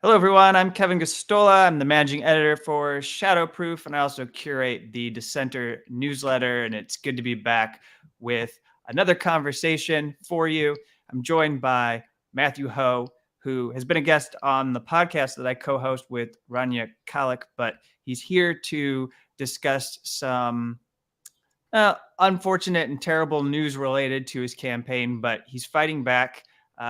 Hello, everyone. I'm Kevin Gostola. I'm the managing editor for Shadowproof, and I also curate the Dissenter newsletter. And it's good to be back with another conversation for you. I'm joined by Matthew Hoh, who has been a guest on the podcast that I co-host with Rania Kalik, but he's here to discuss some unfortunate and terrible news related to his campaign, but he's fighting back.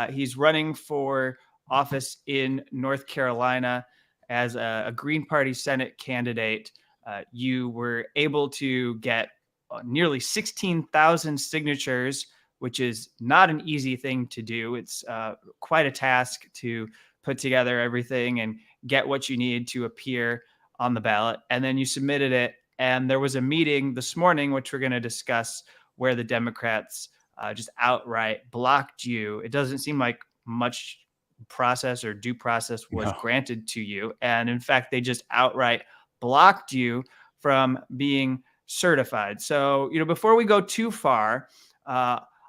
He's running for office in North Carolina as a Green Party Senate candidate. You were able to get nearly 16,000 signatures, which is not an easy thing to do. It's quite a task to put together everything and get what you need to appear on the ballot. And then you submitted it. And there was a meeting this morning, which we're going to discuss, where the Democrats just outright blocked you. It doesn't seem like much process or due process was granted to you. And in fact, they just outright blocked you from being certified. So, before we go too far,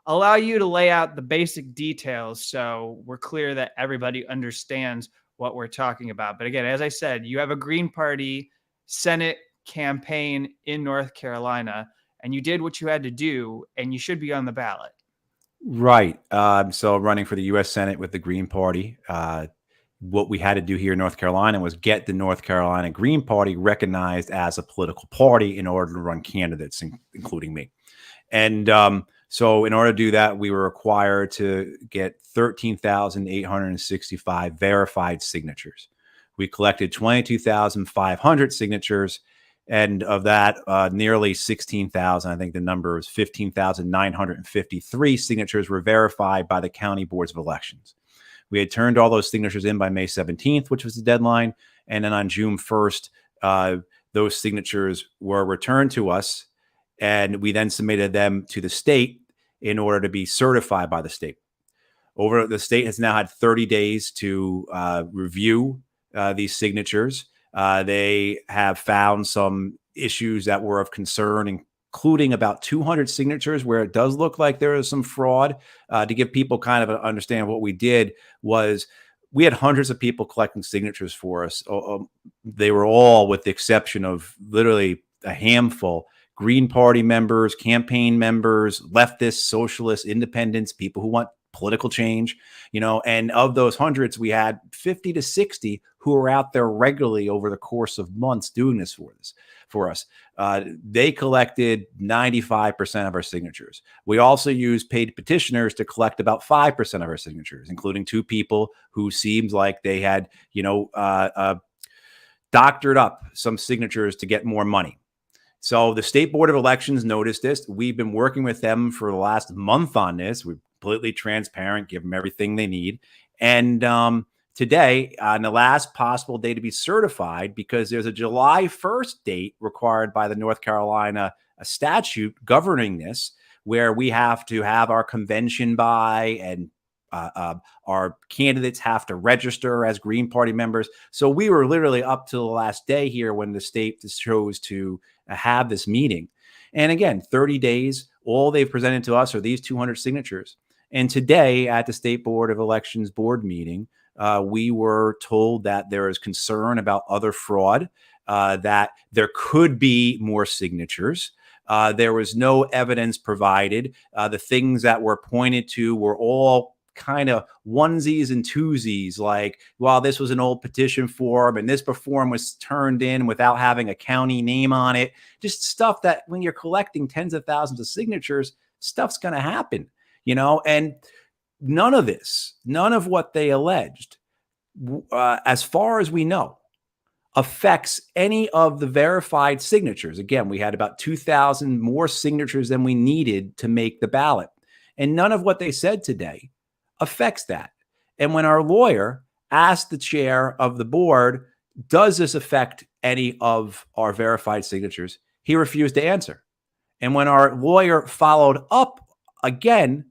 allow you to lay out the basic details so we're clear that everybody understands what we're talking about. But again, as I said, you have a Green Party Senate campaign in North Carolina, and you did what you had to do, and you should be on the ballot. Right. So running for the U.S. Senate with the Green Party, what we had to do here in North Carolina was get the North Carolina Green Party recognized as a political party in order to run candidates, including me. And so in order to do that, we were required to get 13,865 verified signatures. We collected 22,500 signatures. And of that, nearly 16,000, I think the number was 15,953 signatures were verified by the county boards of elections. We had turned all those signatures in by May 17th, which was the deadline. And then on June 1st, those signatures were returned to us. And we then submitted them to the state in order to be certified by the state. The state has now had 30 days to review these signatures. They have found some issues that were of concern, including about 200 signatures where it does look like there is some fraud. To give people kind of an understand what we did was we had hundreds of people collecting signatures for us. They were all, with the exception of literally a handful, Green Party members, campaign members, leftists, socialists, independents, people who want political change, and of those hundreds, we had 50 to 60 who are out there regularly over the course of months doing this for us. They collected 95% of our signatures. We also used paid petitioners to collect about 5% of our signatures, including two people who seemed like they had, doctored up some signatures to get more money. So the State Board of Elections noticed this. We've been working with them for the last month on this. We're completely transparent, give them everything they need. And today, on the last possible day to be certified, because there's a July 1st date required by the North Carolina statute governing this, where we have to have our convention by, and our candidates have to register as Green Party members. So we were literally up to the last day here when the state chose to have this meeting. And again, 30 days, all they've presented to us are these 200 signatures. And today at the State Board of Elections board meeting, we were told that there is concern about other fraud, that there could be more signatures. There was no evidence provided. The things that were pointed to were all kind of onesies and twosies, like, well, this was an old petition form and this form was turned in without having a county name on it. Just stuff that when you're collecting tens of thousands of signatures, stuff's going to happen, and none of what they alleged, as far as we know, affects any of the verified signatures. Again, we had about 2,000 more signatures than we needed to make the ballot. And none of what they said today affects that. And when our lawyer asked the chair of the board, does this affect any of our verified signatures? He refused to answer. And when our lawyer followed up again,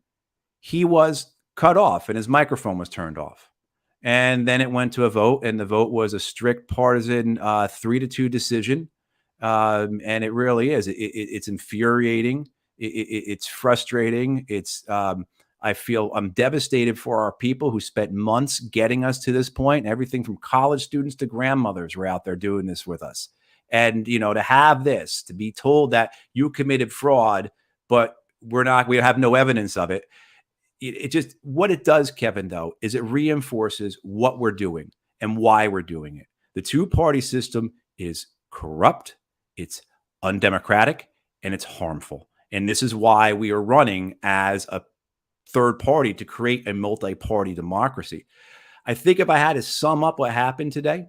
he was cut off and his microphone was turned off. And then it went to a vote, and the vote was a strict partisan 3-2 decision. And it really is. It's infuriating. It's frustrating. It's I'm devastated for our people who spent months getting us to this point. Everything from college students to grandmothers were out there doing this with us. And, to have this, to be told that you committed fraud, but we have no evidence of it. It just, what it does, Kevin, though, is it reinforces what we're doing and why we're doing it. The two-party system is corrupt, it's undemocratic, and it's harmful. And this is why we are running as a third party to create a multi-party democracy. I think if I had to sum up what happened today,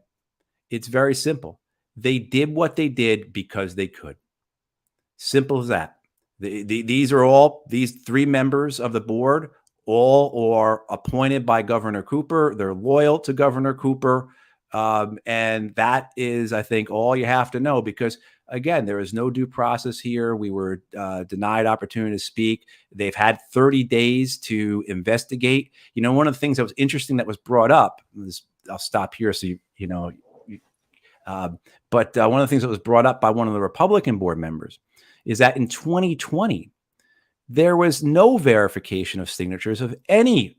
it's very simple. They did what they did because they could. Simple as that. These three members of the board all are appointed by Governor Cooper. They're loyal to Governor Cooper. And that is, I think, all you have to know, because, again, there is no due process here. We were denied opportunity to speak. They've had 30 days to investigate. One of the things that was interesting that was brought up, I'll stop here so but one of the things that was brought up by one of the Republican board members is that in 2020, there was no verification of signatures of anything.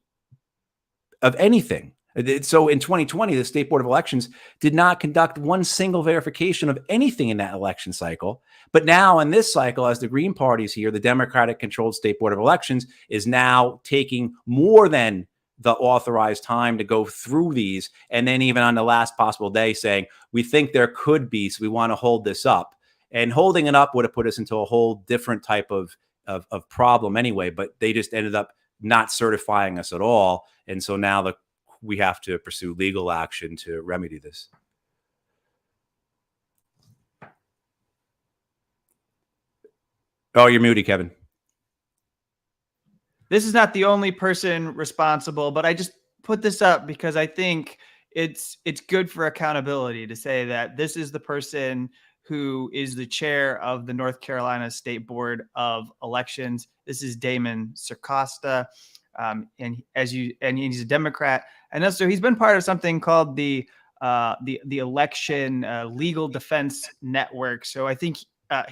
So in 2020, the State Board of Elections did not conduct one single verification of anything in that election cycle. But now in this cycle, as the Green Party's here, the Democratic-controlled State Board of Elections is now taking more than the authorized time to go through these. And then even on the last possible day saying, we think there could be, so we want to hold this up. And holding it up would have put us into a whole different type of problem anyway, but they just ended up not certifying us at all. And so now we have to pursue legal action to remedy this. Oh, you're muted, Kevin. This is not the only person responsible, but I just put this up because I think it's good for accountability to say that this is the person who is the chair of the North Carolina State Board of Elections. This is Damon Circosta, and he's a Democrat, and also he's been part of something called the Election Legal Defense Network. So I think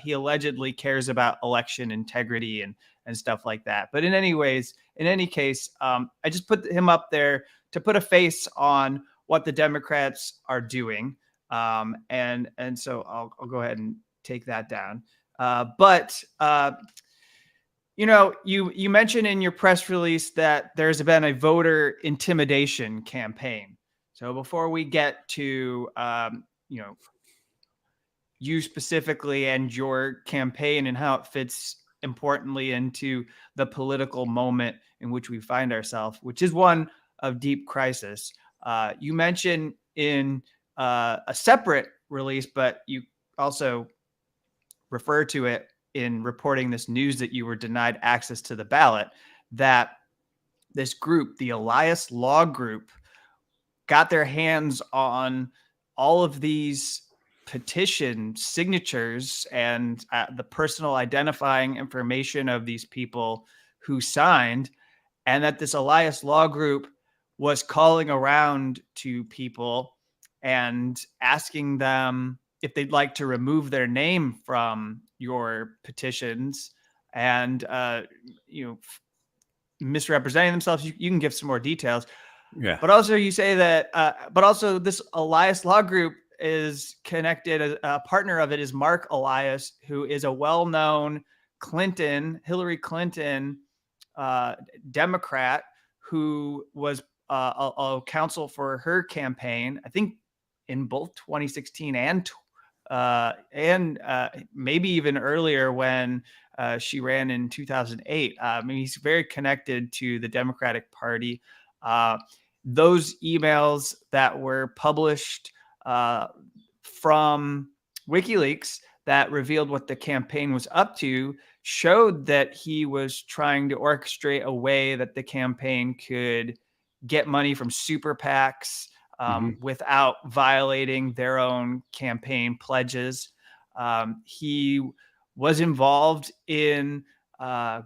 he allegedly cares about election integrity and stuff like that. But in any case, I just put him up there to put a face on what the Democrats are doing. And so I'll go ahead and take that down. But you mentioned in your press release that there's been a voter intimidation campaign. So before we get to, you specifically and your campaign and how it fits importantly into the political moment in which we find ourselves, which is one of deep crisis. You mentioned in a separate release, but you also refer to it in reporting this news that you were denied access to the ballot, that this group, the Elias Law Group, got their hands on all of these petition signatures and the personal identifying information of these people who signed, and that this Elias Law Group was calling around to people and asking them if they'd like to remove their name from your petitions and, misrepresenting themselves. You can give some more details. Yeah. But also you say that, but also this Elias Law Group is connected. A partner of it is Mark Elias, who is a well-known Hillary Clinton Democrat who was a counsel for her campaign, I think in both 2016 and maybe even earlier when she ran in 2008. He's very connected to the Democratic Party. Those emails that were published from WikiLeaks that revealed what the campaign was up to showed that he was trying to orchestrate a way that the campaign could get money from super PACs without violating their own campaign pledges. He was involved in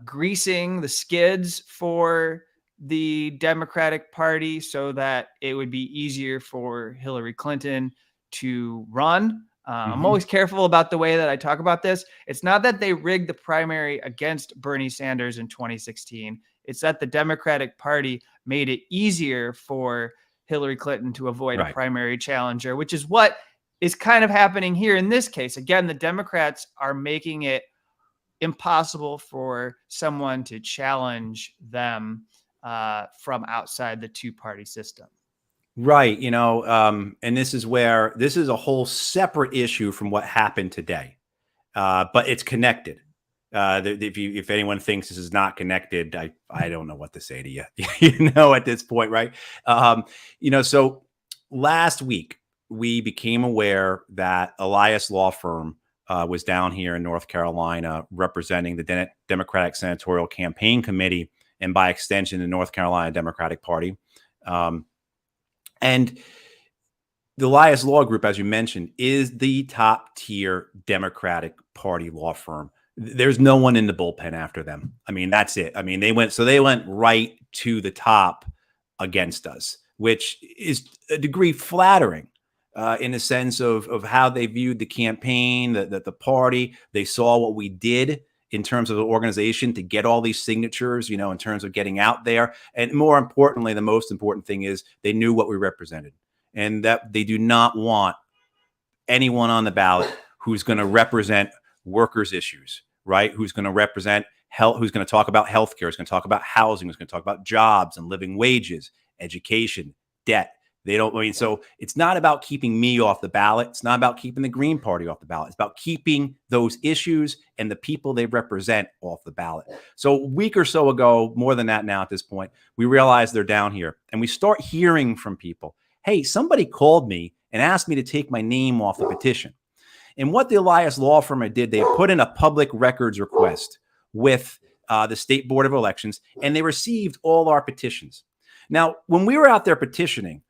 greasing the skids for the Democratic Party so that it would be easier for Hillary Clinton to run. I'm always careful about the way that I talk about this. It's not that they rigged the primary against Bernie Sanders in 2016. It's that the Democratic Party made it easier for Hillary Clinton to avoid a primary challenger, which is what is kind of happening here in this case. Again, the Democrats are making it impossible for someone to challenge them from outside the two-party system. Right. And this is a whole separate issue from what happened today. But it's connected. If anyone thinks this is not connected, I don't know what to say to you, at this point, right? So last week we became aware that Elias Law Firm was down here in North Carolina representing the Democratic Senatorial Campaign Committee and by extension the North Carolina Democratic Party. And the Elias Law Group, as you mentioned, is the top tier Democratic Party law firm. There's no one in the bullpen after them. I mean, that's it. I mean, they went right to the top against us, which is a degree flattering in the sense of how they viewed the campaign, the party. They saw what we did in terms of the organization to get all these signatures, in terms of getting out there. And more importantly, the most important thing is they knew what we represented. And that they do not want anyone on the ballot who's going to represent workers' issues, right? Who's going to represent health, who's going to talk about healthcare, who's going to talk about housing, who's going to talk about jobs and living wages, education, debt. So it's not about keeping me off the ballot. It's not about keeping the Green Party off the ballot. It's about keeping those issues and the people they represent off the ballot. So a week or so ago, more than that now at this point, we realized they're down here and we start hearing from people. Hey, somebody called me and asked me to take my name off the petition. And what the Elias Law Firm did, they put in a public records request with the State Board of Elections, and they received all our petitions. Now, when we were out there petitioning,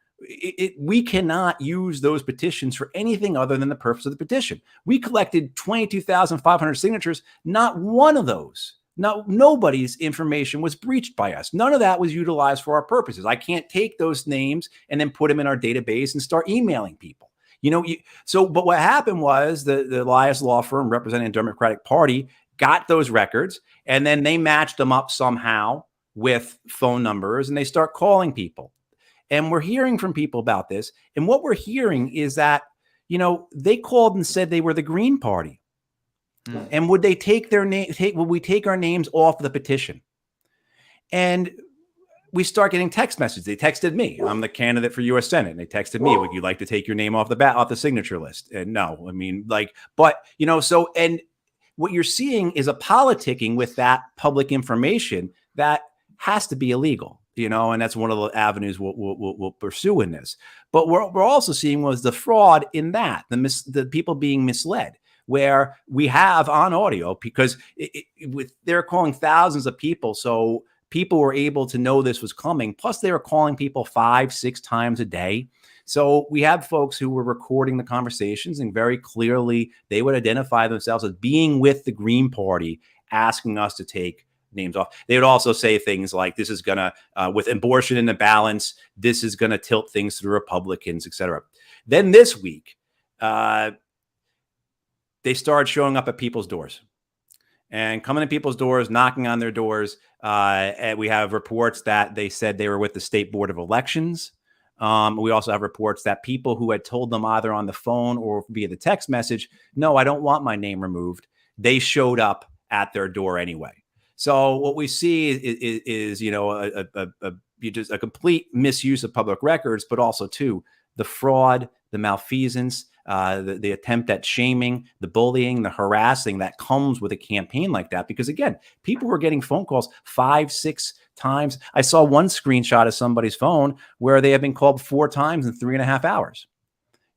we cannot use those petitions for anything other than the purpose of the petition. We collected 22,500 signatures. Not one of those, nobody's information was breached by us. None of that was utilized for our purposes. I can't take those names and then put them in our database and start emailing people. But what happened was the Elias Law Firm representing the Democratic Party got those records and then they matched them up somehow with phone numbers and they start calling people. And we're hearing from people about this. And what we're hearing is that, they called and said they were the Green Party. And would they take their name? Would we take our names off the petition? And we start getting text messages. They texted me. I'm the candidate for U.S. Senate. And they texted me, would you like to take your name off the signature list? And no, and what you're seeing is a politicking with that public information that has to be illegal. And that's one of the avenues we'll pursue in this. But what we're also seeing was the fraud in that, the people being misled, where we have on audio, because they're calling thousands of people. So people were able to know this was coming. Plus, they were calling people 5-6 times a day. So we have folks who were recording the conversations, and very clearly they would identify themselves as being with the Green Party, asking us to take names off. They would also say things like, this is going to, with abortion in the balance, this is going to tilt things to the Republicans, et cetera. Then this week, they started showing up at people's doors and coming to people's doors, knocking on their doors. And we have reports that they said they were with the State Board of Elections. We also have reports that people who had told them either on the phone or via the text message, no, I don't want my name removed, they showed up at their door anyway. So what we see is just a complete misuse of public records, but also too the fraud, the malfeasance, the attempt at shaming, the bullying, the harassing that comes with a campaign like that. Because again, people were getting phone calls 5-6 times. I saw one screenshot of somebody's phone where they had been called 4 times in 3.5 hours.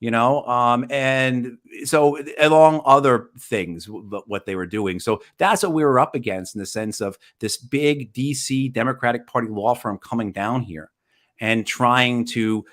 And so along other things, what they were doing. So that's what we were up against in the sense of this big DC Democratic Party law firm coming down here and trying to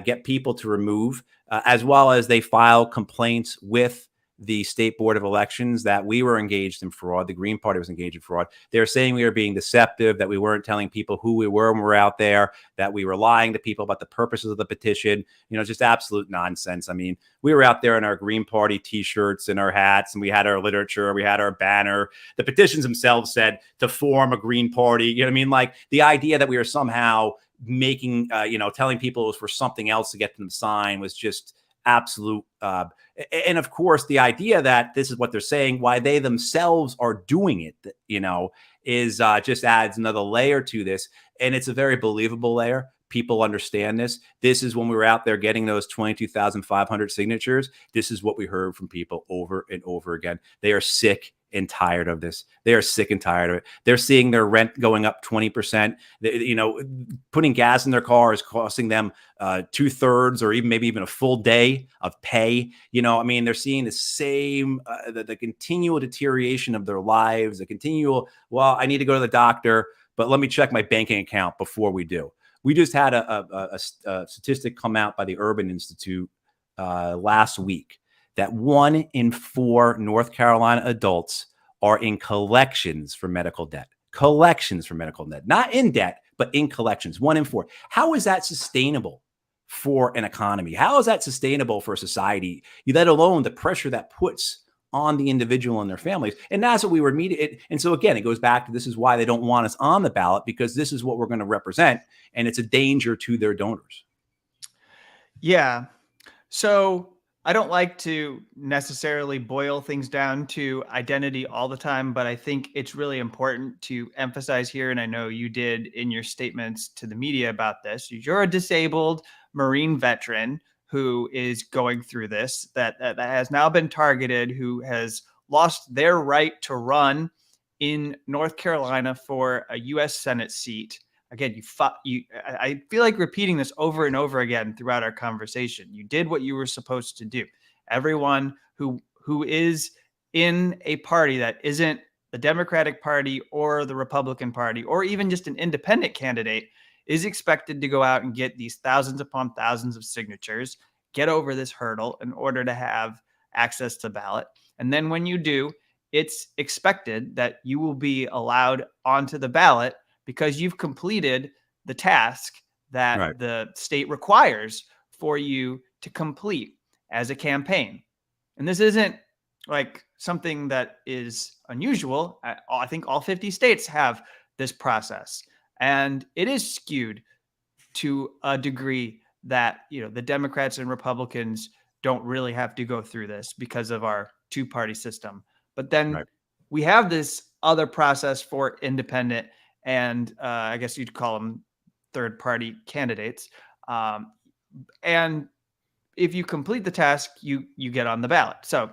get people to remove, as well as they file complaints with the State Board of Elections that we were engaged in fraud. The Green Party was engaged in fraud. They're saying we were being deceptive, that we weren't telling people who we were when we were out there, that we were lying to people about the purposes of the petition. Just absolute nonsense. I mean, we were out there in our Green Party T-shirts and our hats, and we had our literature, we had our banner. The petitions themselves said to form a Green Party. You know what I mean? Like the idea that we were somehow making, telling people it was for something else to get them to sign was just absolute. And of course, the idea that this is what they're saying, why they themselves are doing it, is just adds another layer to this. And it's a very believable layer. People understand this. This is when we were out there getting those 22,500 signatures. This is what we heard from people over and over again. They are sick and tired of this. They are sick and tired of it. They're seeing their rent going up 20%. Putting gas in their car is costing them 2/3 or maybe even a full day of pay. They're seeing the same, the continual deterioration of their lives, the continual, well, I need to go to the doctor, but let me check my banking account before we do. We just had a statistic come out by the Urban Institute last week that 1 in 4 North Carolina adults are in collections for medical debt. Collections for medical debt. Not in debt, but in collections. 1 in 4. How is that sustainable for an economy? How is that sustainable for a society? Let alone the pressure that puts on the individual and their families. And that's what we were meeting. And so again, it goes back to, this is why they don't want us on the ballot, because this is what we're going to represent. And it's a danger to their donors. Yeah. So I don't like to necessarily boil things down to identity all the time, but I think it's really important to emphasize here, and I know you did in your statements to the media about this, you're a disabled Marine veteran who is going through this, that has now been targeted, who has lost their right to run in North Carolina for a U.S. Senate seat. Again, I feel like repeating this over and over again throughout our conversation. You did what you were supposed to do. Everyone who is in a party that isn't the Democratic Party or the Republican Party, or even just an independent candidate, is expected to go out and get these thousands upon thousands of signatures, get over this hurdle in order to have access to ballot. And then when you do, it's expected that you will be allowed onto the ballot because you've completed the task that the state requires for you to complete as a campaign. And this isn't like something that is unusual. I think all 50 states have this process, and it is skewed to a degree that, the Democrats and Republicans don't really have to go through this because of our two-party system. But then we have this other process for independent and I guess you'd call them third-party candidates. And if you complete the task, you get on the ballot. So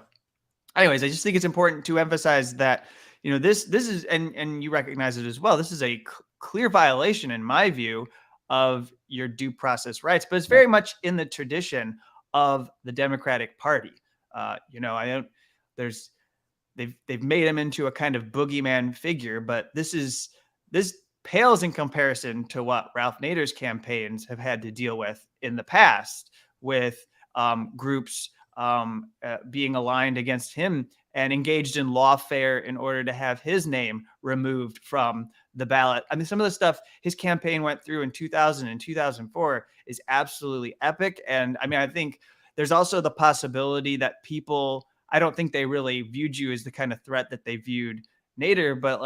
anyways, I just think it's important to emphasize that, this is, and you recognize it as well, this is a clear violation, in my view, of your due process rights, but it's very much in the tradition of the Democratic Party. They've made him into a kind of boogeyman figure, but this pales in comparison to what Ralph Nader's campaigns have had to deal with in the past, with groups being aligned against him and engaged in lawfare in order to have his name removed from the ballot. I mean, some of the stuff his campaign went through in 2000 and 2004 is absolutely epic. And I mean, I think there's also the possibility that people, I don't think they really viewed you as the kind of threat that they viewed Nader, but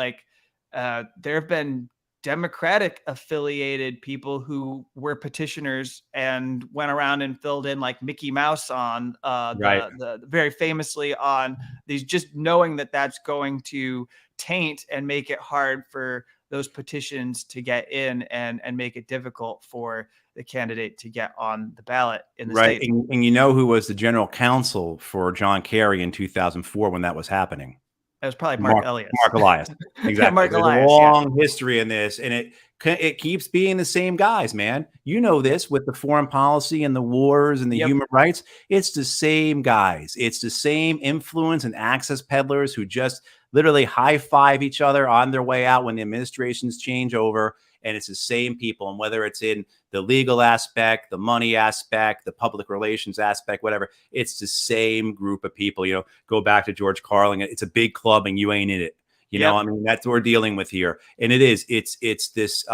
there have been Democratic affiliated people who were petitioners and went around and filled in like Mickey Mouse on the very famously on these, just knowing that that's going to taint and make it hard for those petitions to get in and make it difficult for the candidate to get on the ballot in the state. And who was the general counsel for John Kerry in 2004 when that was happening? It was probably Mark Elias. Mark Elias. Exactly. Mark There's Elias, a long history in this, and it keeps being the same guys, man. You know this with the foreign policy and the wars and the human rights. It's the same guys. It's the same influence and access peddlers who just literally high-five each other on their way out when the administrations change over. and it's the same people. And whether it's in the legal aspect, the money aspect, the public relations aspect, whatever, it's the same group of people. Go back to George Carlin. It's a big club and you ain't in it. I mean, that's what we're dealing with here. And it's this,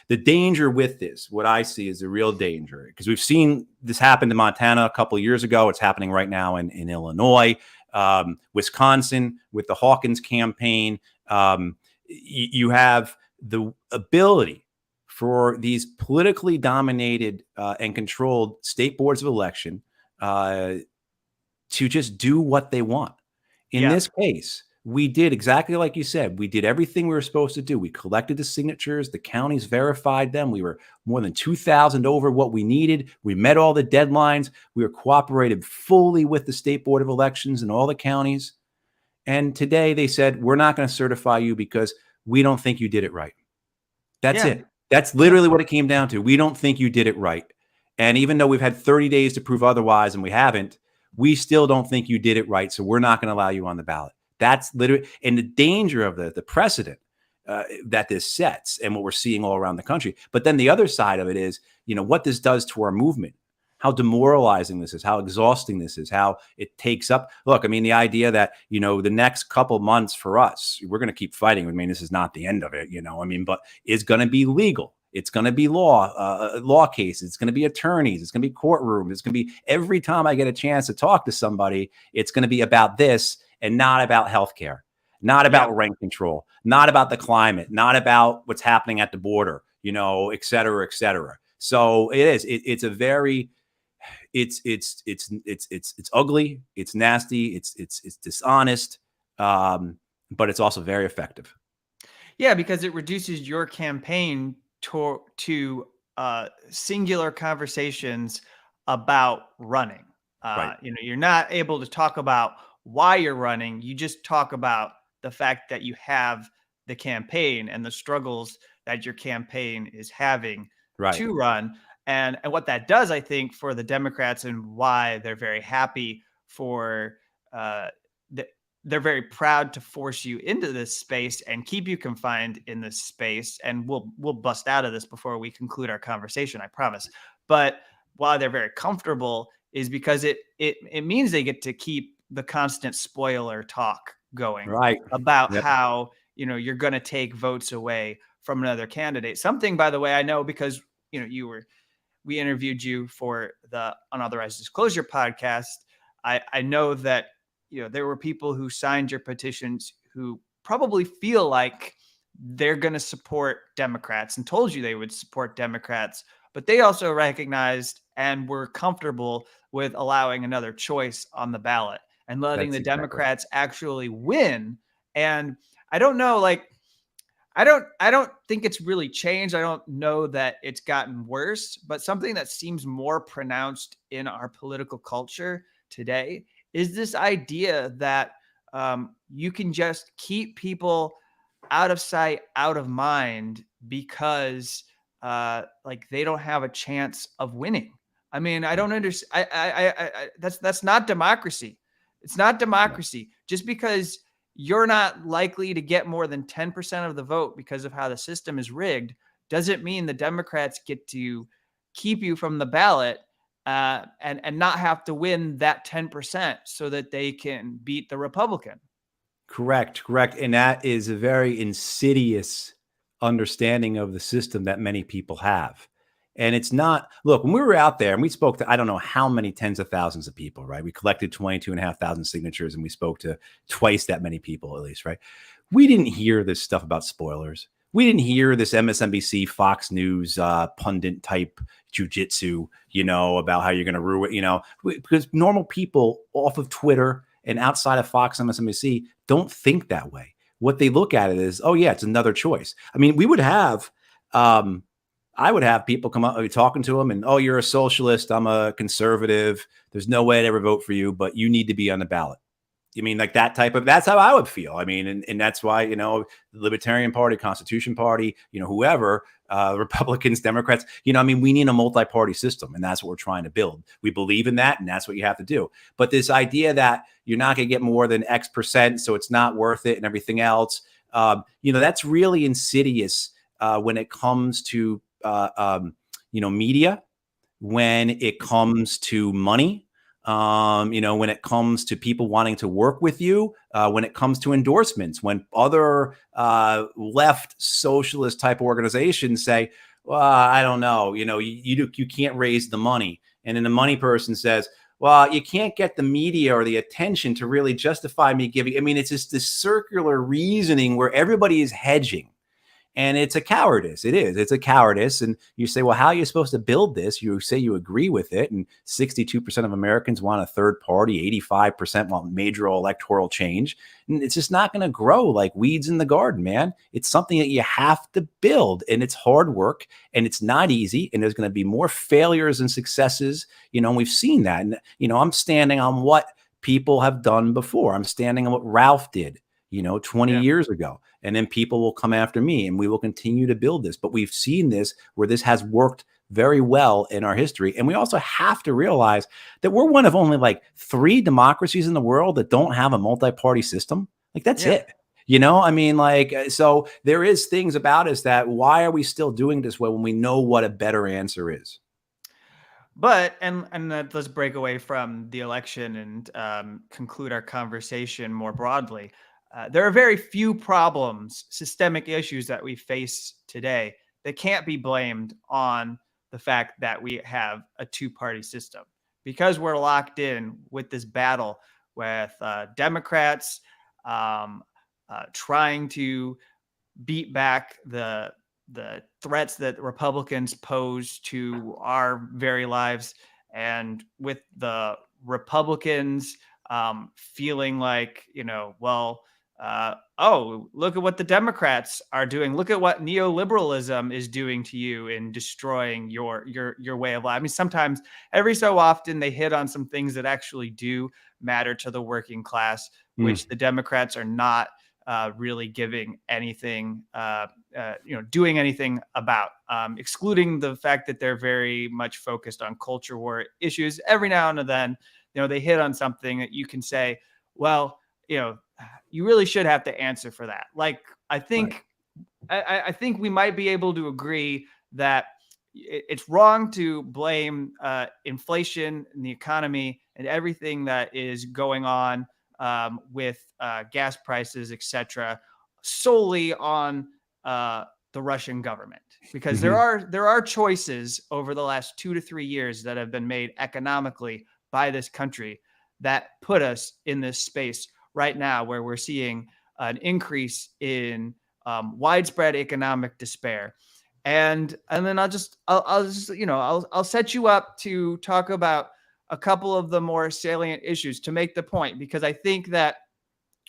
the danger with this, what I see is the real danger, because we've seen this happen in Montana a couple of years ago. It's happening right now in Illinois, Wisconsin with the Hawkins campaign. You have the ability for these politically dominated and controlled state boards of election to just do what they want. In this case, we did exactly like you said. We did everything we were supposed to do. We collected the signatures. The counties verified them. We were more than 2,000 over what we needed. We met all the deadlines. We were cooperated fully with the State Board of Elections and all the counties. And today they said, we're not going to certify you because we don't think you did it right. That's it. That's literally what it came down to. We don't think you did it right. And even though we've had 30 days to prove otherwise and we haven't, we still don't think you did it right. So we're not going to allow you on the ballot. That's literally, and the danger of the precedent that this sets and what we're seeing all around the country. But then the other side of it is, what this does to our movement, how demoralizing this is, how exhausting this is, how it takes up. Look, I mean, the idea that, the next couple months for us, we're going to keep fighting. I mean, this is not the end of it, but it's going to be legal. It's going to be law cases. It's going to be attorneys. It's going to be courtroom. It's going to be every time I get a chance to talk to somebody, it's going to be about this and not about healthcare, not about rent control, not about the climate, not about what's happening at the border, et cetera, et cetera. So it is. It's a very, it's ugly. It's nasty. It's dishonest, but it's also very effective. Yeah, because it reduces your campaign to singular conversations about running. Right. You're not able to talk about why you're running. You just talk about the fact that you have the campaign and the struggles that your campaign is having to run. And what that does, I think, for the Democrats and why they're very happy for they're very proud to force you into this space and keep you confined in this space. And we'll bust out of this before we conclude our conversation, I promise. But why they're very comfortable is because it means they get to keep the constant spoiler talk going about how, you're going to take votes away from another candidate. Something, by the way, I know because, we interviewed you for the Unauthorized Disclosure podcast. I know that, there were people who signed your petitions who probably feel like they're going to support Democrats and told you they would support Democrats, but they also recognized and were comfortable with allowing another choice on the ballot and letting the Democrats actually win. And I don't know, I don't think it's really changed. I don't know that it's gotten worse, but something that seems more pronounced in our political culture today is this idea that you can just keep people out of sight, out of mind because they don't have a chance of winning. I mean, I don't understand. That's not democracy. It's not democracy. Just because you're not likely to get more than 10% of the vote because of how the system is rigged doesn't mean the Democrats get to keep you from the ballot and not have to win that 10% so that they can beat the Republican. Correct. And that is a very insidious understanding of the system that many people have. And it's not, look, when we were out there and we spoke to, I don't know how many tens of thousands of people, right? We collected 22,500 signatures and we spoke to twice that many people at least, right? We didn't hear this stuff about spoilers. We didn't hear this MSNBC, Fox News, pundit type jujitsu, about how you're going to ruin, because normal people off of Twitter and outside of Fox and MSNBC don't think that way. What they look at it is, oh yeah, it's another choice. I mean, we would have, I would have people come up, I'd be talking to them and, oh, you're a socialist. I'm a conservative. There's no way I'd ever vote for you, but you need to be on the ballot. I mean, like that type of, that's how I would feel. I mean, and that's why, the Libertarian Party, Constitution Party, whoever, Republicans, Democrats, I mean, we need a multi-party system and that's what we're trying to build. We believe in that and that's what you have to do. But this idea that you're not going to get more than X percent, so it's not worth it and everything else, that's really insidious when it comes to media, when it comes to money, when it comes to people wanting to work with you, when it comes to endorsements, when other left socialist type organizations say, well, I don't know, you can't raise the money. And then the money person says, well, you can't get the media or the attention to really justify me giving. I mean, it's just this circular reasoning where everybody is hedging. And it's a cowardice. It is. It's a cowardice. And you say, well, how are you supposed to build this? You say you agree with it. And 62% of Americans want a third party. 85% want major electoral change. And it's just not going to grow like weeds in the garden, man. It's something that you have to build. And it's hard work. And it's not easy. And there's going to be more failures and successes. And we've seen that. And, I'm standing on what people have done before. I'm standing on what Ralph did, 20 years ago. And then people will come after me, and we will continue to build this. But we've seen this where this has worked very well in our history. And we also have to realize that we're one of only like 3 democracies in the world that don't have a multi-party system. Like that's it. So there is things about us that why are we still doing this way when we know what a better answer is? But let's break away from the election and conclude our conversation more broadly. There are very few problems, systemic issues that we face today that can't be blamed on the fact that we have a 2-party system, because we're locked in with this battle with Democrats trying to beat back the threats that Republicans pose to our very lives, and with the Republicans feeling like, look at what the Democrats are doing. Look at what neoliberalism is doing to you in destroying your way of life. I mean, sometimes, every so often, they hit on some things that actually do matter to the working class, which the Democrats are not really giving anything, doing anything about, excluding the fact that they're very much focused on culture war issues. Every now and then, they hit on something that you can say, well, you really should have to answer for that. Like, I think, I think we might be able to agree that it's wrong to blame inflation and the economy and everything that is going on with gas prices, etc., solely on the Russian government, because there are choices over the last 2 to 3 years that have been made economically by this country that put us in this space right now, where we're seeing an increase in widespread economic despair. And then I'll set you up to talk about a couple of the more salient issues to make the point, because I think that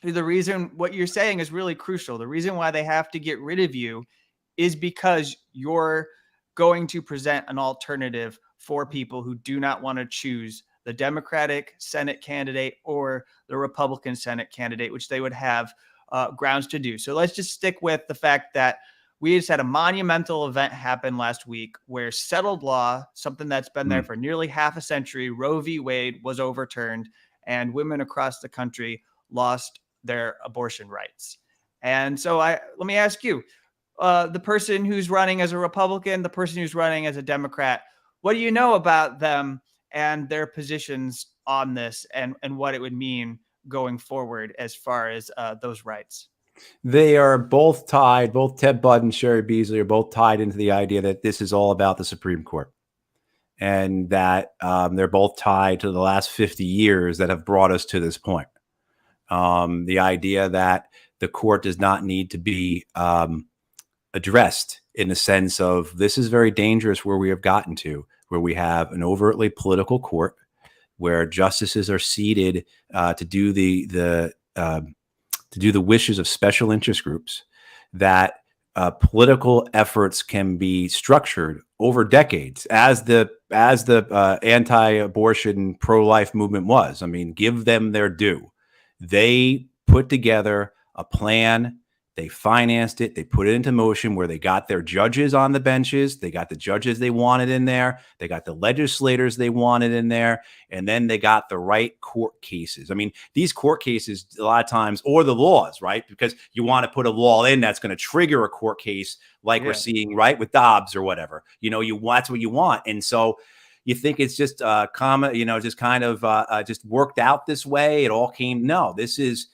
the reason what you're saying is really crucial. The reason why they have to get rid of you is because you're going to present an alternative for people who do not want to choose the Democratic Senate candidate or the Republican Senate candidate, which they would have grounds to do. So let's just stick with the fact that we just had a monumental event happen last week where settled law, something that's been there for nearly half a century, Roe v. Wade, was overturned, and women across the country lost their abortion rights. And so let me ask you, the person who's running as a Republican, the person who's running as a Democrat, what do you know about them and their positions on this, and what it would mean going forward as far as those rights? They are both tied. Both Ted Budd and Sherry Beasley are both tied into the idea that this is all about the Supreme Court, and that they're both tied to the last 50 years that have brought us to this point. The idea that the court does not need to be addressed in the sense of this is very dangerous where we have gotten to, where we have an overtly political court where justices are seated to do the wishes of special interest groups, that political efforts can be structured over decades, as the anti-abortion pro-life movement was. I mean, give them their due. They put together a plan They financed it. They put it into motion where they got their judges on the benches. They got the judges they wanted in there. They got the legislators they wanted in there. And then they got the right court cases. I mean, these court cases, a lot of times, or the laws, right? Because you want to put a law in that's going to trigger a court case like we're seeing, right, with Dobbs or whatever. That's what you want. And so you think it's just just kind of just worked out this way. It all came. No, this is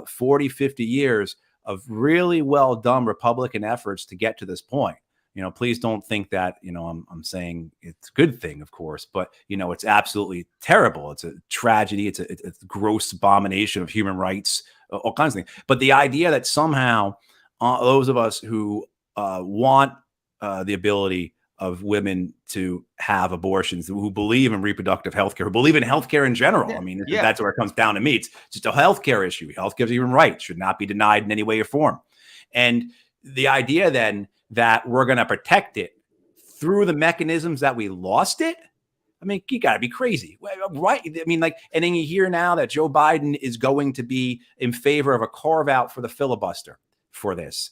40, 50 years of really well done Republican efforts to get to this point. Please don't think that, I'm saying it's a good thing, of course, but, it's absolutely terrible. It's a tragedy. It's a gross abomination of human rights, all kinds of things. But the idea that somehow those of us who want the ability of women to have abortions, who believe in reproductive health care, who believe in healthcare in general. I mean, that's where it comes down to me. It's just a healthcare issue. Healthcare is a human right, should not be denied in any way or form. And the idea then that we're going to protect it through the mechanisms that we lost it, I mean, you got to be crazy, right? I mean, and then you hear now that Joe Biden is going to be in favor of a carve out for the filibuster for this,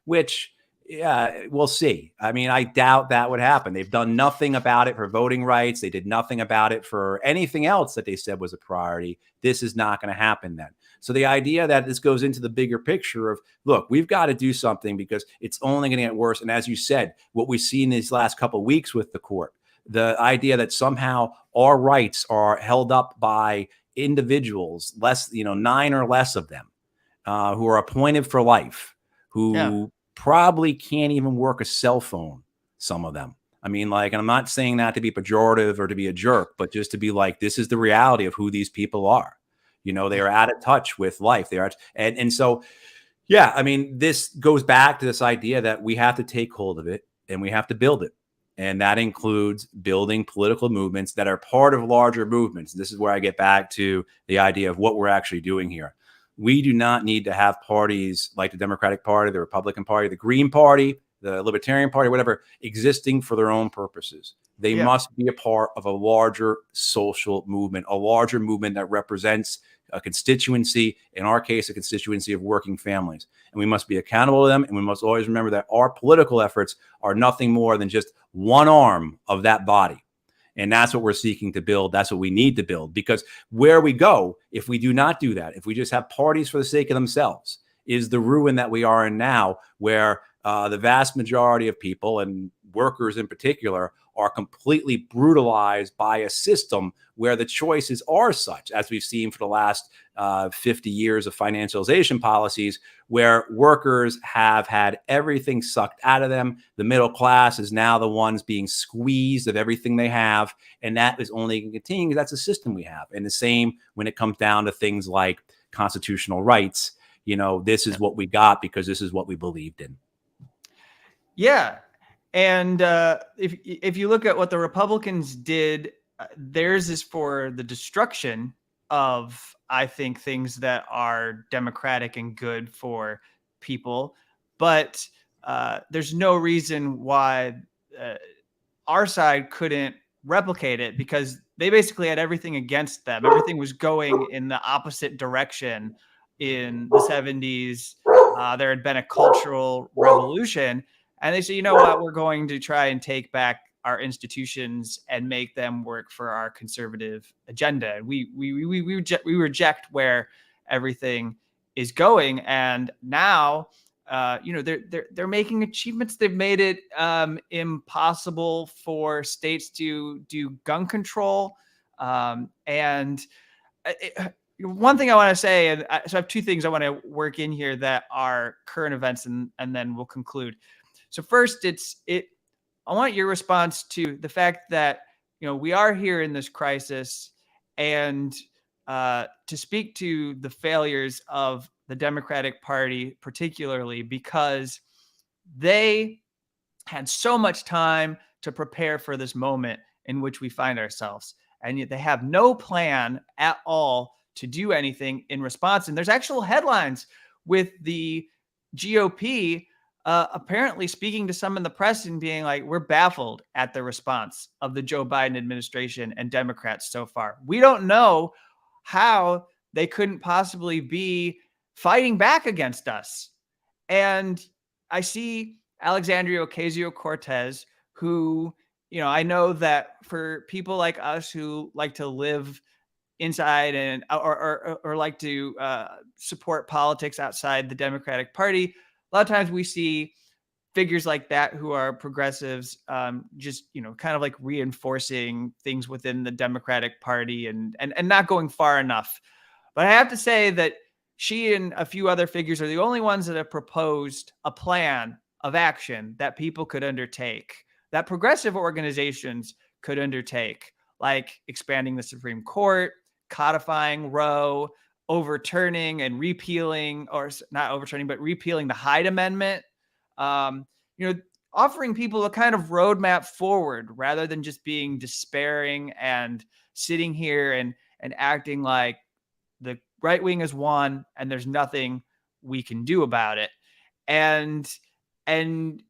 which, yeah, we'll see. I mean, I doubt that would happen. They've done nothing about it for voting rights. They did nothing about it for anything else that they said was a priority. This is not going to happen then. So the idea that this goes into the bigger picture of, look, we've got to do something because it's only going to get worse. And as you said, what we've seen these last couple of weeks with the court, the idea that somehow our rights are held up by individuals, 9 or less of them, who are appointed for life, who probably can't even work a cell phone, some of them. I mean, and I'm not saying that to be pejorative or to be a jerk, but just to be this is the reality of who these people are. They are out of touch with life. They are. And so, yeah, I mean, this goes back to this idea that we have to take hold of it and we have to build it. And that includes building political movements that are part of larger movements. This is where I get back to the idea of what we're actually doing here. We do not need to have parties like the Democratic Party, the Republican Party, the Green Party, the Libertarian Party, whatever, existing for their own purposes. They must be a part of a larger social movement, a larger movement that represents a constituency, in our case, a constituency of working families. And we must be accountable to them. And we must always remember that our political efforts are nothing more than just one arm of that body. And that's what we're seeking to build. That's what we need to build, because where we go, if we do not do that, if we just have parties for the sake of themselves, is the ruin that we are in now, where the vast majority of people, and workers in particular, are completely brutalized by a system where the choices are such, as we've seen for the last 50 years of financialization policies, where workers have had everything sucked out of them. The middle class is now the ones being squeezed of everything they have. And that is only going to continue because that's a system we have. And the same when it comes down to things like constitutional rights. This is what we got because this is what we believed in. Yeah. And if you look at what the Republicans did, theirs is for the destruction of, I think, things that are democratic and good for people. But there's no reason why our side couldn't replicate it, because they basically had everything against them. Everything was going in the opposite direction in the 70s. There had been a cultural revolution. And they said, you know what, we're going to try and take back our institutions and make them work for our conservative agenda. And we reject where everything is going. And now, they're making achievements. They've made it impossible for states to do gun control. One thing I want to say, and so I have two things I want to work in here that are current events, and then we'll conclude. So first, I want your response to the fact that, we are here in this crisis, and to speak to the failures of the Democratic Party, particularly because they had so much time to prepare for this moment in which we find ourselves. And yet they have no plan at all to do anything in response. And there's actual headlines with the GOP apparently speaking to some in the press and being like, we're baffled at the response of the Joe Biden administration and Democrats so far. We don't know how they couldn't possibly be fighting back against us. And I see Alexandria Ocasio-Cortez, who, I know that for people like us who like to live inside and or like to support politics outside the Democratic Party, a lot of times we see figures like that who are progressives, just kind of like reinforcing things within the Democratic Party and not going far enough. But I have to say that she and a few other figures are the only ones that have proposed a plan of action that people could undertake, that progressive organizations could undertake, like expanding the Supreme Court, codifying Roe, overturning and repealing, or not overturning, but repealing the Hyde Amendment. Um, offering people a kind of roadmap forward rather than just being despairing and sitting here and acting like the right wing has won and there's nothing we can do about it. And it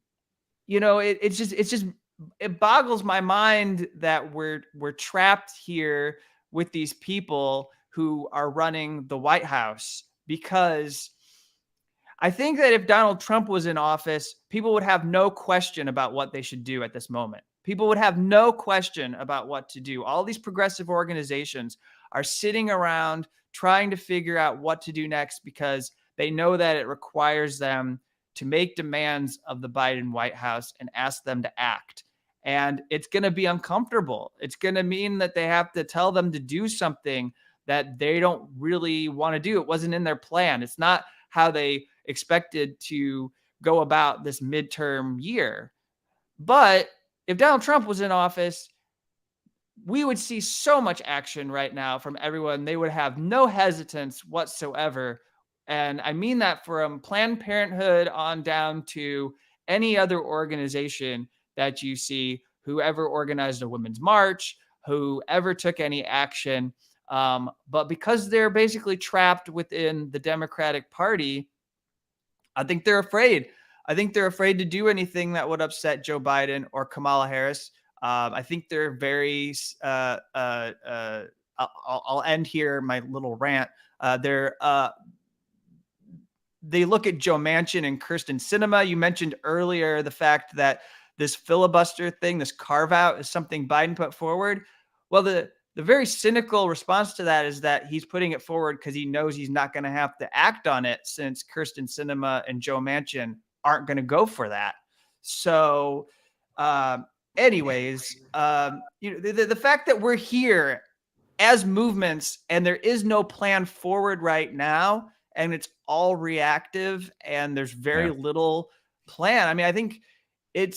boggles my mind that we're trapped here with these people who are running the White House, because I think that if Donald Trump was in office, people would have no question about what they should do at this moment. People would have no question about what to do. All these progressive organizations are sitting around trying to figure out what to do next because they know that it requires them to make demands of the Biden White House and ask them to act. And it's going to be uncomfortable. It's going to mean that they have to tell them to do something that they don't really want to do. It wasn't in their plan. It's not how they expected to go about this midterm year. But if Donald Trump was in office, we would see so much action right now from everyone. They would have no hesitance whatsoever. And I mean that from Planned Parenthood on down to any other organization that you see, whoever organized a women's march, whoever took any action. But because they're basically trapped within the Democratic Party, I think they're afraid. I think they're afraid to do anything that would upset Joe Biden or Kamala Harris. I think they're very, I'll end here my little rant. They look at Joe Manchin and Kyrsten Sinema. You mentioned earlier the fact that this filibuster thing, this carve out, is something Biden put forward. Well, the very cynical response to that is that he's putting it forward because he knows he's not going to have to act on it, since Kyrsten Sinema and Joe Manchin aren't going to go for that. So, anyways, the fact that we're here as movements and there is no plan forward right now, and it's all reactive and there's very little plan. I mean, I think it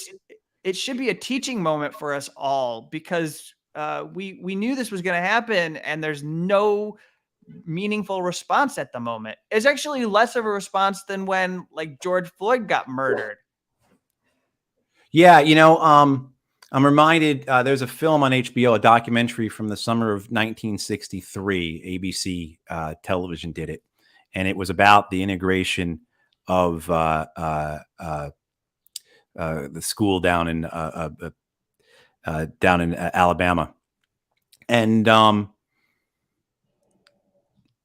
should be a teaching moment for us all, because we knew this was going to happen and there's no meaningful response at the moment. It's actually less of a response than when like George Floyd got murdered. Yeah. I'm reminded there's a film on HBO, a documentary from the summer of 1963. ABC television did it. And it was about the integration of the school down in Alabama, and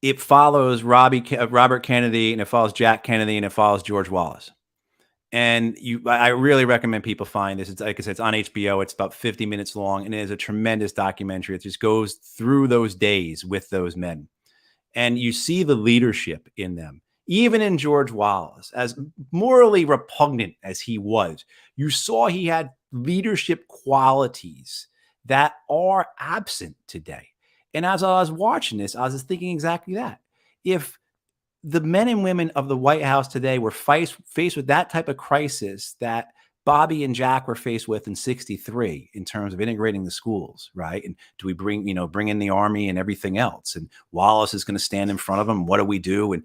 it follows Robert Kennedy, and it follows Jack Kennedy, and it follows George Wallace. And I really recommend people find this. It's, like I said, it's on HBO. It's about 50 minutes long, and it is a tremendous documentary. It just goes through those days with those men. And you see the leadership in them, even in George Wallace, as morally repugnant as he was. You saw he had leadership qualities that are absent today. And as I was watching this, I was thinking exactly that. If the men and women of the White House today were faced with that type of crisis that Bobby and Jack were faced with in 63 in terms of integrating the schools, right? And do we bring in the army and everything else? And Wallace is going to stand in front of them. What do we do? And,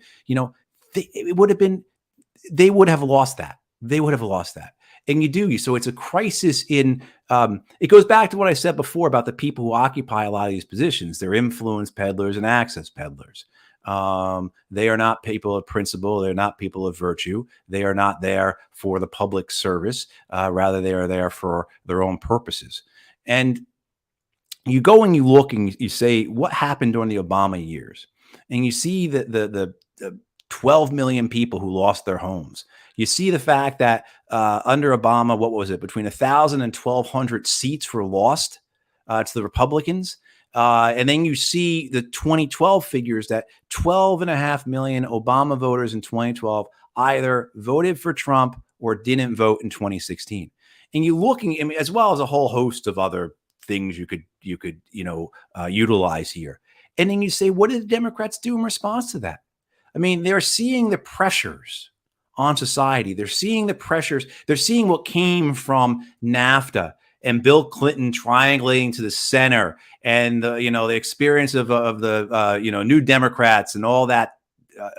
they would have lost that. They would have lost that. And you do. So it's a crisis in, it goes back to what I said before about the people who occupy a lot of these positions. They're influence peddlers and access peddlers. They are not people of principle. They're not people of virtue. They are not there for the public service. Rather, they are there for their own purposes. And you go and you look and you say, what happened during the Obama years? And you see that the 12 million people who lost their homes. You see the fact that under Obama, what was it? Between 1,000 and 1,200 seats were lost to the Republicans. And then you see the 2012 figures that 12.5 million Obama voters in 2012 either voted for Trump or didn't vote in 2016. And you looking, I mean, as well as a whole host of other things you could utilize here. And then you say, what did the Democrats do in response to that? I mean, they're seeing the pressures on society. They're seeing the pressures. They're seeing what came from NAFTA and Bill Clinton triangulating to the center, and the experience of the New Democrats and all that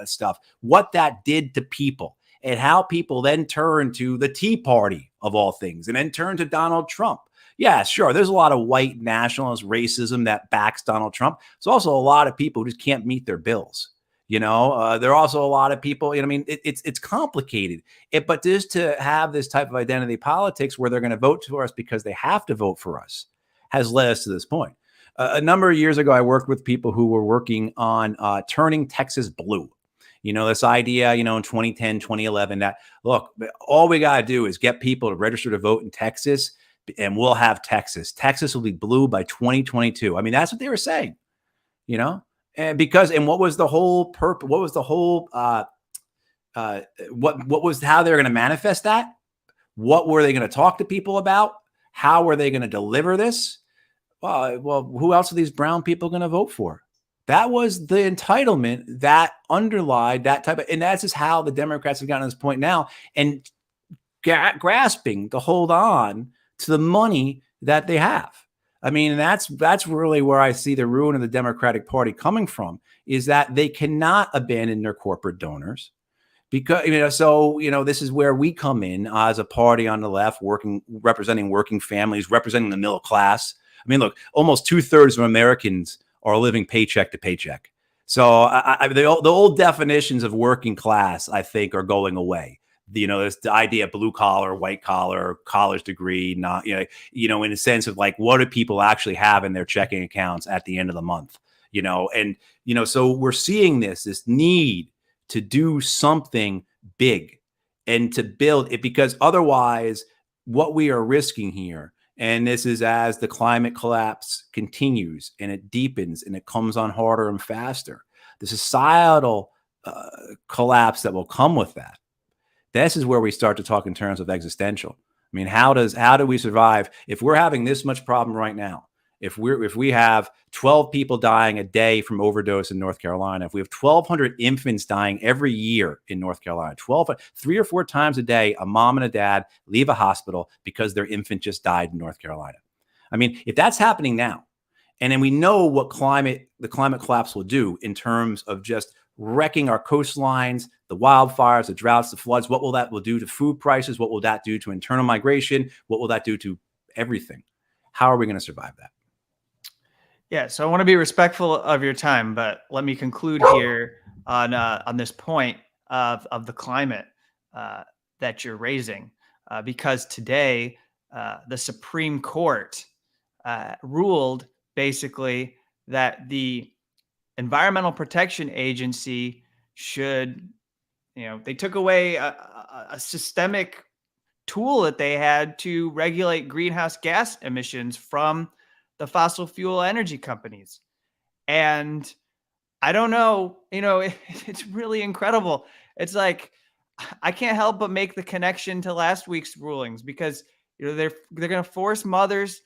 stuff. What that did to people, and how people then turned to the Tea Party of all things, and then turned to Donald Trump. Yeah, sure. There's a lot of white nationalist racism that backs Donald Trump. There's also a lot of people who just can't meet their bills. There are also a lot of people, it's complicated. But just to have this type of identity politics where they're going to vote for us because they have to vote for us has led us to this point. A number of years ago, I worked with people who were working on turning Texas blue. This idea, in 2010, 2011, that, look, all we got to do is get people to register to vote in Texas and we'll have Texas. Texas will be blue by 2022. I mean, that's what they were saying, And what was the whole purpose? What was the whole, what was how they were going to manifest that? What were they going to talk to people about? How were they going to deliver this? Well, who else are these brown people going to vote for? That was the entitlement that underlied that type of, and that's just how the Democrats have gotten to this point now, and grasping to hold on to the money that they have. I mean, that's really where I see the ruin of the Democratic Party coming from, is that they cannot abandon their corporate donors, because, this is where we come in as a party on the left, representing working families, representing the middle class. I mean, look, almost 2/3 of Americans are living paycheck to paycheck. So the old definitions of working class, I think, are going away. This the idea of blue collar, white collar, college degree, not, in a sense of like, what do people actually have in their checking accounts at the end of the month? So we're seeing this need to do something big and to build it, because otherwise what we are risking here, and this is as the climate collapse continues and it deepens and it comes on harder and faster, the societal collapse that will come with that. This is where we start to talk in terms of existential. I mean, how do we survive if we're having this much problem right now? If we have 12 people dying a day from overdose in North Carolina, if we have 1,200 infants dying every year in North Carolina, 3 or 4 times a day, a mom and a dad leave a hospital because their infant just died in North Carolina. I mean, if that's happening now, and then we know what the climate collapse will do in terms of just wrecking our coastlines, the wildfires, the droughts, the floods, what will that do to food prices? What will that do to internal migration? What will that do to everything? How are we going to survive that? Yeah, so I want to be respectful of your time, but let me conclude here on this point of the climate that you're raising, because today the Supreme Court ruled basically that the Environmental Protection Agency should, they took away a systemic tool that they had to regulate greenhouse gas emissions from the fossil fuel energy companies. And I don't know, it's really incredible. It's like, I can't help but make the connection to last week's rulings, because they're going to force mothers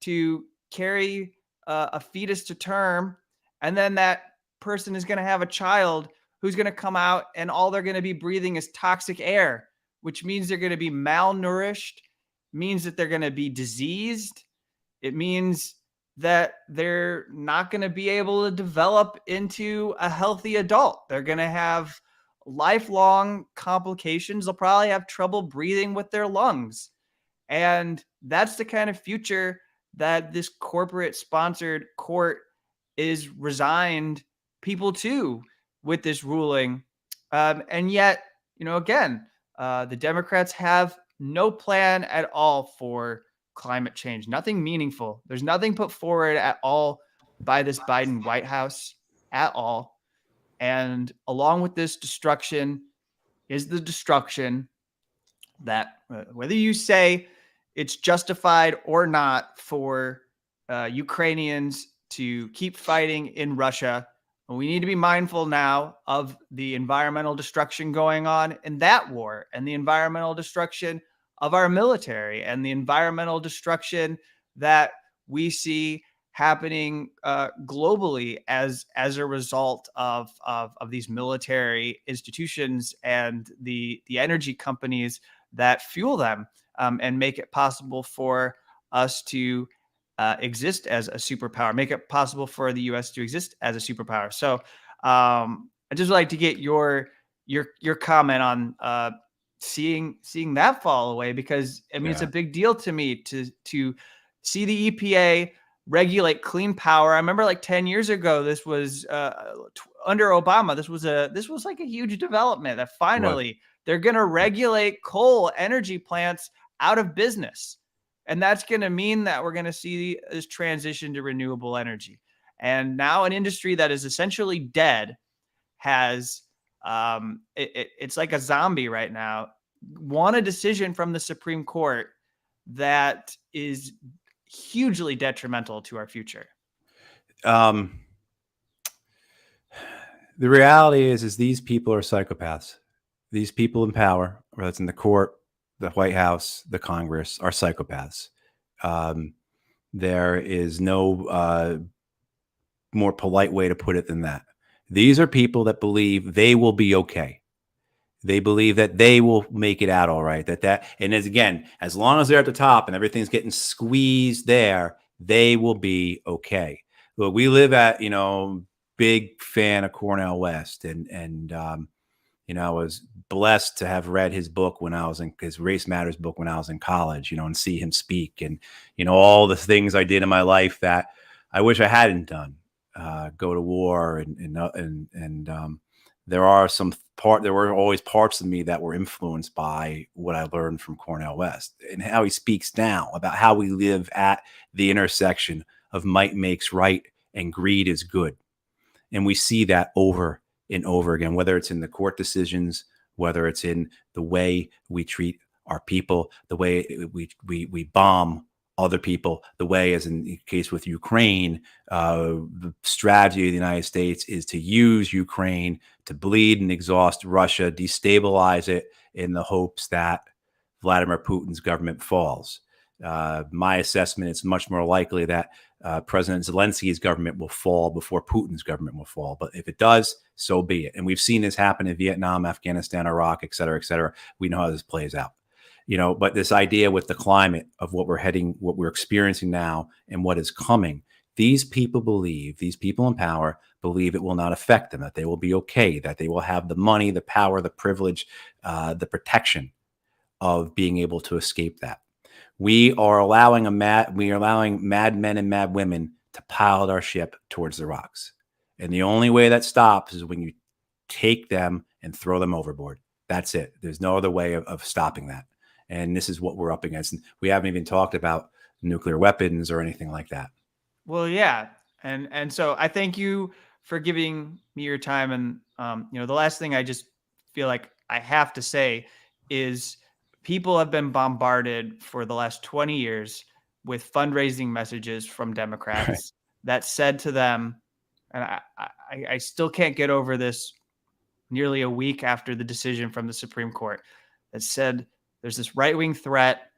to carry a fetus to term, and then that person is going to have a child who's going to come out and all they're going to be breathing is toxic air, which means they're going to be malnourished, means that they're going to be diseased. It means that they're not going to be able to develop into a healthy adult. They're going to have lifelong complications. They'll probably have trouble breathing with their lungs. And that's the kind of future that this corporate sponsored court is resigned people to with this ruling. And yet, again, the Democrats have no plan at all for climate change, nothing meaningful. There's nothing put forward at all by this Biden White House at all. And along with this destruction is the destruction that whether you say it's justified or not for Ukrainians to keep fighting in Russia, we need to be mindful now of the environmental destruction going on in that war, and the environmental destruction of our military, and the environmental destruction that we see happening globally as a result of these military institutions and the energy companies that fuel them, and make it possible for us to exist as a superpower, make it possible for the U.S. to exist as a superpower. So I just like to get your comment on seeing that fall away, because I mean it's a big deal to me to see the EPA regulate clean power. I remember like 10 years ago, this was under Obama. This was like a huge development that finally they're going to regulate coal energy plants out of business. And that's going to mean that we're going to see this transition to renewable energy. And now an industry that is essentially dead has, it's like a zombie right now, won a decision from the Supreme Court that is hugely detrimental to our future. The reality is these people are psychopaths. These people in power, whether it's in the court, the White House, the Congress, are psychopaths. There is no more polite way to put it than that. These are people that believe they will be okay. They believe that they will make it out all right. And as long as they're at the top and everything's getting squeezed there, they will be okay. But we live at, big fan of Cornel West, and I was blessed to have read his book when I was in his Race Matters book when I was in college, and see him speak, and all the things I did in my life that I wish I hadn't done, go to war, and there were always parts of me that were influenced by what I learned from Cornel West and how he speaks now about how we live at the intersection of might makes right and greed is good. And we see that over and over again, whether it's in the court decisions, whether it's in the way we treat our people, the way we bomb other people, the way, as in the case with Ukraine, the strategy of the United States is to use Ukraine to bleed and exhaust Russia, destabilize it in the hopes that Vladimir Putin's government falls. My assessment, it's much more likely that President Zelensky's government will fall before Putin's government will fall. But if it does, so be it. And we've seen this happen in Vietnam, Afghanistan, Iraq, et cetera, et cetera. We know how this plays out. But this idea with the climate of what we're experiencing now and what is coming, these people in power believe it will not affect them, that they will be okay, that they will have the money, the power, the privilege, the protection of being able to escape that. We are allowing mad men and mad women to pilot our ship towards the rocks. And the only way that stops is when you take them and throw them overboard. That's it. There's no other way of stopping that. And this is what we're up against. And we haven't even talked about nuclear weapons or anything like that. Well, yeah. And so I thank you for giving me your time. And, the last thing I just feel like I have to say is people have been bombarded for the last 20 years with fundraising messages from Democrats that said to them, and I still can't get over this nearly a week after the decision from the Supreme Court, that said, there's this right-wing threat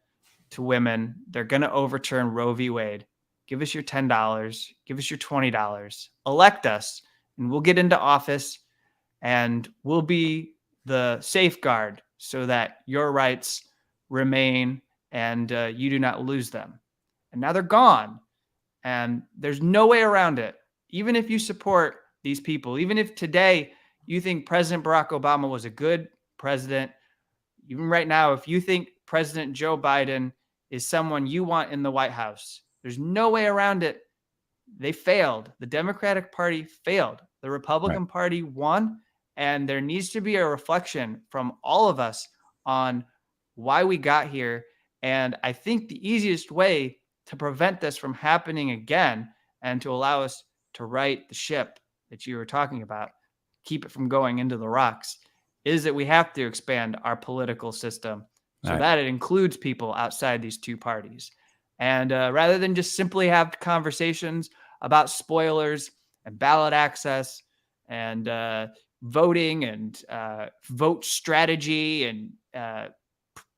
to women. They're going to overturn Roe v. Wade. Give us your $10. Give us your $20. Elect us, and we'll get into office, and we'll be the safeguard so that your rights remain and you do not lose them. And now they're gone, and there's no way around it. Even if you support these people, even if today you think President Barack Obama was a good president, even right now, if you think President Joe Biden is someone you want in the White House, there's no way around it. They failed. The Democratic Party failed. The Republican Party won. And there needs to be a reflection from all of us on why we got here. And I think the easiest way to prevent this from happening again and to allow us to right the ship that you were talking about keep it from going into the rocks is that we have to expand our political system so that it includes people outside these two parties. And rather than just simply have conversations about spoilers and ballot access and voting and vote strategy and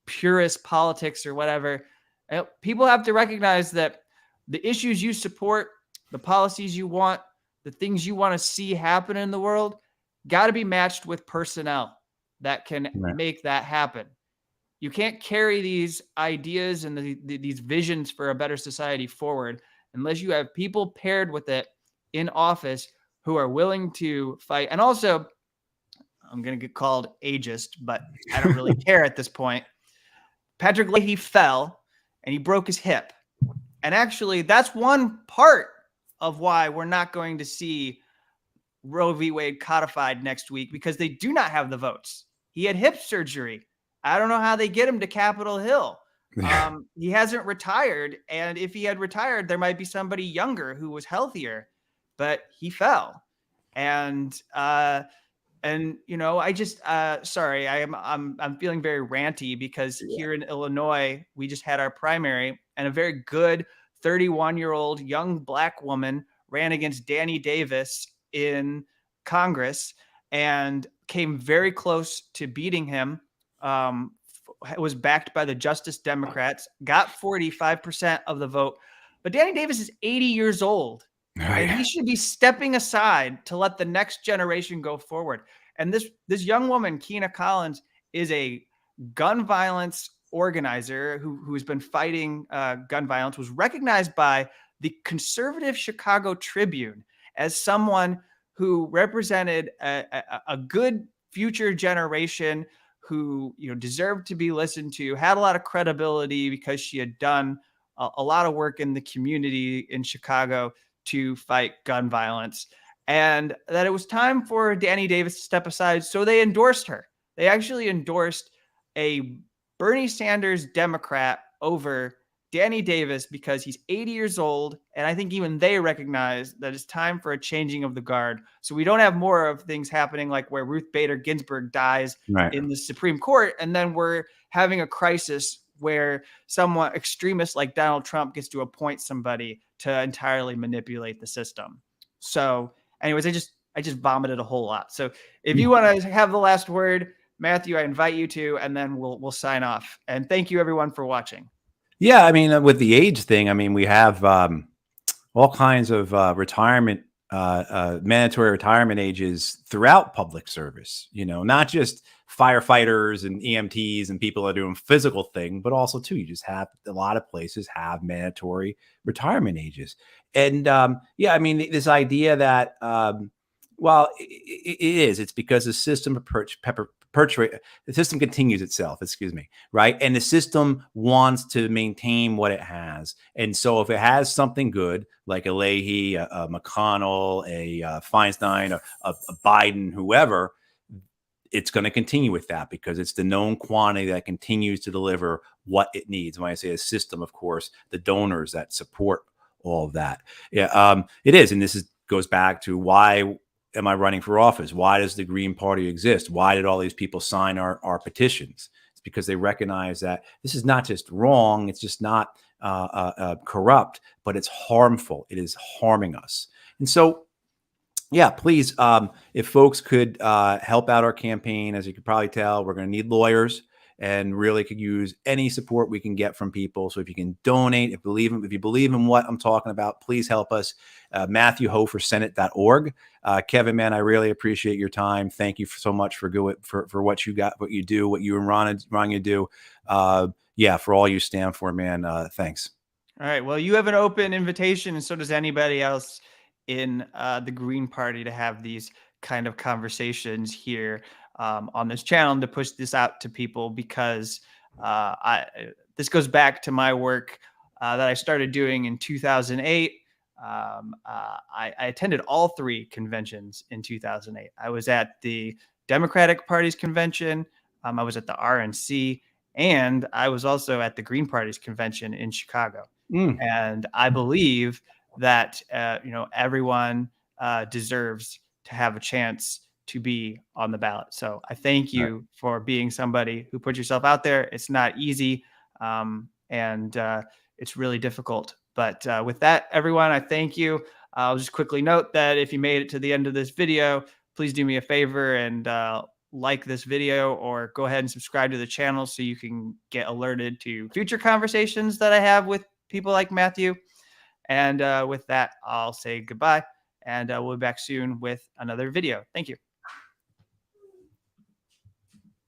purist politics or whatever, people have to recognize that the issues you support, the policies you want, the things you want to see happen in the world got to be matched with personnel that can make that happen. You can't carry these ideas and these visions for a better society forward unless you have people paired with it in office who are willing to fight. And also, I'm going to get called ageist, but I don't really care at this point. Patrick Leahy fell and he broke his hip. And actually, that's one part of why we're not going to see Roe v. Wade codified next week, because they do not have the votes. He had hip surgery. I don't know how they get him to Capitol Hill. He hasn't retired. And if he had retired, there might be somebody younger who was healthier, but he fell. And you know, I just, sorry, I'm feeling very ranty because here in Illinois, we just had our primary and a very good 31-year-old young Black woman ran against Danny Davis in Congress and came very close to beating him. Was backed by the Justice Democrats, got 45% of the vote. But Danny Davis is 80 years old. And he should be stepping aside to let the next generation go forward. And this young woman, Keena Collins, is a gun violence organizer who's been fighting gun violence, was recognized by the conservative Chicago Tribune as someone who represented a good future generation who, you know, deserved to be listened to, had a lot of credibility because she had done a lot of work in the community in Chicago to fight gun violence, and that it was time for Danny Davis to step aside. So they endorsed her. They actually endorsed a Bernie Sanders Democrat over Danny Davis because he's 80 years old. And I think even they recognize that it's time for a changing of the guard. So we don't have more of things happening like where Ruth Bader Ginsburg dies in the Supreme Court. And then we're having a crisis where someone extremist like Donald Trump gets to appoint somebody to entirely manipulate the system. So anyways, I just vomited a whole lot. So if you want to have the last word, Matthew, I invite you to, and then we'll sign off. And thank you everyone for watching. Yeah. I mean, with the age thing, I mean, we have all kinds of retirement, mandatory retirement ages throughout public service, you know, not just firefighters and EMTs and people that are doing physical thing, but also too, you just have a lot of places have mandatory retirement ages. And yeah, I mean, this idea that, well, it's because the system the system continues itself, right? And the system wants to maintain what it has. And so if it has something good, like a Leahy, a McConnell, a Feinstein, a Biden, whoever, it's going to continue with that because it's the known quantity that continues to deliver what it needs. When I say a system, of course, the donors that support all of that. Yeah, it is. And this goes back to why am I running for office? Why does the Green Party exist? Why did all these people sign our petitions? It's because they recognize that this is not just wrong. It's just not corrupt, but it's harmful. It is harming us. And so, yeah, please, if folks could help out our campaign, as you could probably tell, we're going to need lawyers and really could use any support we can get from people. So if you can donate, if you believe in what I'm talking about, please help us. Matthew Hoh for Senate.org. Kevin, man, I really appreciate your time. Thank you so much for what you got, what you do, what you and Ron you do. Yeah, for all you stand for, man. Thanks. All right. Well, you have an open invitation, and so does anybody else in the Green Party to have these kind of conversations here on this channel and to push this out to people, because this goes back to my work that I started doing in 2008. I attended all three conventions in 2008. I was at the Democratic Party's convention. I was at the RNC, and I was also at the Green Party's convention in Chicago. And I believe that everyone deserves to have a chance to be on the ballot. So I thank you for being somebody who put yourself out there. It's not easy, and it's really difficult. But with that, everyone, I thank you. I'll just quickly note that if you made it to the end of this video, please do me a favor and like this video, or go ahead and subscribe to the channel so you can get alerted to future conversations that I have with people like Matthew. And with that, I'll say goodbye, and we'll be back soon with another video. Thank you.